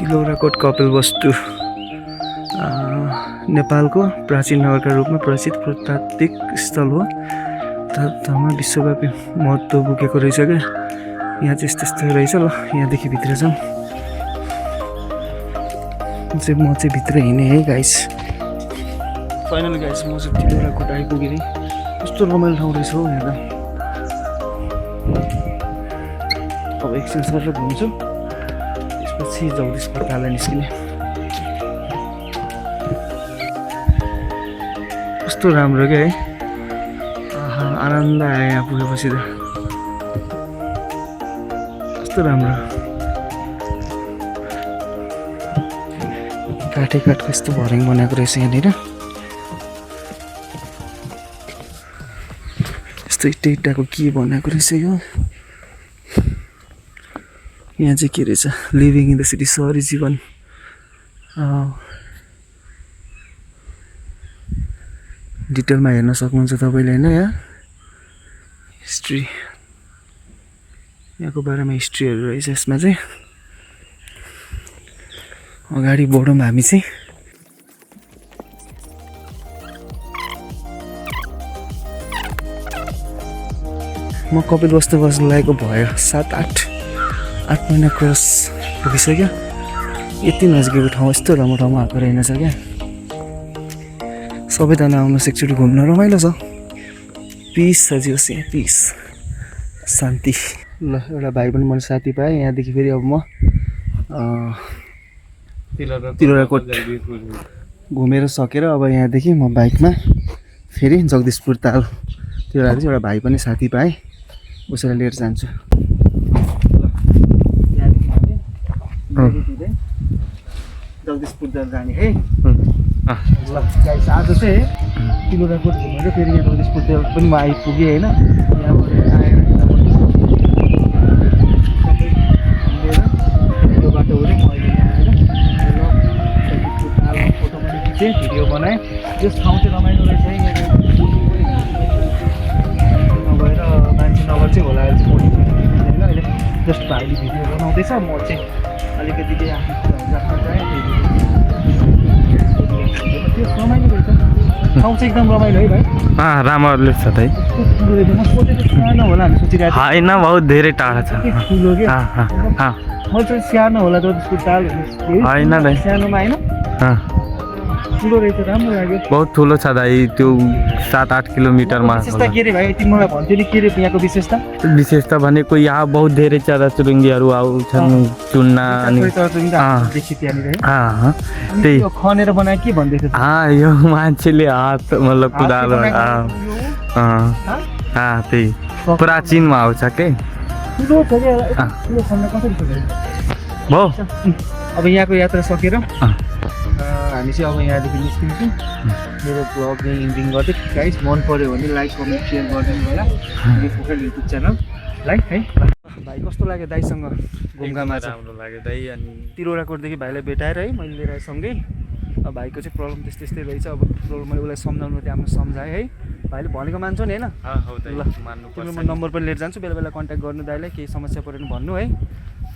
तिलौराकोट कपिलवस्तु नेपालको प्राचीन नगरका रूपमा प्रसिद्ध पुरातात्विक स्थल हो तथामा विश्वव्यापी महत्त्व बोकेको रहेछ क्या। यहाँ चाहिँ यस्तो यस्तो रहेछ ल। यहाँदेखि भित्र जाउँ। म चाहिँ भित्र हिँडेँ है गाइस। फाइनल गाइस म चाहिँ तिलौराकोट आइपुगेँ। कस्तो रमाइलो ठाउँ रहेछ हौ यहाँ त। अब एकछिन सर घुम्छु, त्यसपछि जगदीश पुरताललाई निस्किने। कस्तो राम्रो क्या है। आनन्द आयो यहाँ पुगेपछि त। कस्तो राम्रो काठै काठको यस्तो भर्याङ बनाएको रहेछ यहाँनिर। यस्तो इट्टा इट्टाको के बनाएको रहेछ यो। यहाँ चाहिँ के रहेछ, लिभिङ इन द सिटी, सहरी जीवन। डिटेलमा हेर्न सक्नुहुन्छ तपाईँले होइन। यहाँ हिस्ट्री, यहाँको बारेमा हिस्ट्रीहरू रहेछ यसमा चाहिँ। अगाडि बढौँ हामी चाहिँ। म कपिलवस्तु बस्न लागेको भयो 7-8 महिना क्रस पुगिसक्यो। यति नजिकैको ठाउँ यस्तो राम्रो ठाउँमा आएको रहेनछ क्या। सबैजना आउनुहोस् एकचोटि घुम्न, रमाइलो छ। पिस छ जियोस् यहाँ, पिस शान्ति। ल एउटा भाइ पनि मैले साथी पाएँ। यहाँदेखि फेरि अब म तिलौराकोट घुमेर सकेर अब यहाँदेखि म बाइकमा फेरि जगदीशपुर ताल त्यो चाहिँ एउटा भाइ पनि साथी पाएँ, उसैलाई लिएर जान्छु। जगदीशपुर जाने है। ल गाइस आज चाहिँ तिलौराकोट घुमेर फेरि यहाँ जगदीशपुर तेल पनि म आइपुगेँ होइन। यहाँबाट आएर यो बाटो हुँदै म अहिले यहाँ आएर जगदीशपुर तालमा फोटो पनि खिचेँ, भिडियो बनाएँ। यस ठाउँ चाहिँ रमाइलो रहेछ है। यहाँ नभएर मान्छे नगर चाहिँ होला अहिले चाहिँ होइन। अहिले जस्ट भाइले भिडियो बनाउँदैछ, म चाहिँ अलिकति केही आफ्नो कुराहरू राख्न चाहेँ। त्यो रमाइलो रहेछ ठाउँ चाहिँ, एकदम रमाइलो है भाइ। राम्रो छ दाइ। म सोचेको सानो होला हामी सोचिरहेको थिएँ। होइन बहुत धेरै टाढा छ। ठुलो के मैले चाहिँ सानो होला जगदीशपुर ताल होइन दाइ, सानोमा होइन, ठुलो रहेछ, राम्रो लाग्यो। बहुत ठुलो छ दाइ। त्यो 7-8 किलोमिटरमा। विशेषता के रे भाइ, तिमीलाई भन्थ्यो नि के रे यहाँको विशेषता? विशेषता भनेको यहाँ बहुत धेरै चराचुरुङ्गीहरू आउँछन् चुन्न अनि त्यही खनेर बनाए के भन्दै थियो? यो मान्छेले हात मतलब कुदालो त्यही प्राचीनमा आउँछ के भो। अब यहाँको यात्रा सकेर हामी चाहिँ अब यहाँदेखि निस्किन्छौँ। मेरो ब्लग चाहिँ इन्डिङ गर्दै गाइस मन पऱ्यो भने लाइक कमेन्ट सेयर गरिदिनु होला मेरो युट्युब च्यानललाई है। भाइ कस्तो लाग्यो दाइसँग घुमघाममा? राम्रो लाग्यो दाइ। अनि तिलौराकोटदेखि भाइलाई भेटाएर है मैले लिएर सँगै। अब भाइको चाहिँ प्रब्लम त्यस्तै त्यस्तै रहेछ। अब प्रब्लम मैले उसलाई सम्झाउनु राम्रो सम्झाएँ है। भाइले भनेको मान्छौ नि होइन? ल तिम्रो म नम्बर पनि लिएर जान्छु, बेला बेला कन्ट्याक्ट गर्नु दाइलाई, केही समस्या पऱ्यो भने भन्नु है।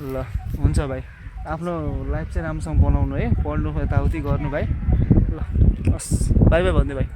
ल हुन्छ भाइ, आफ्नो लाइफ चाहिँ राम्रोसँग बनाउनु है, पढ्नु यताउति गर्नु भाइ। ल हस् बाई बाई भन्दै भाइ।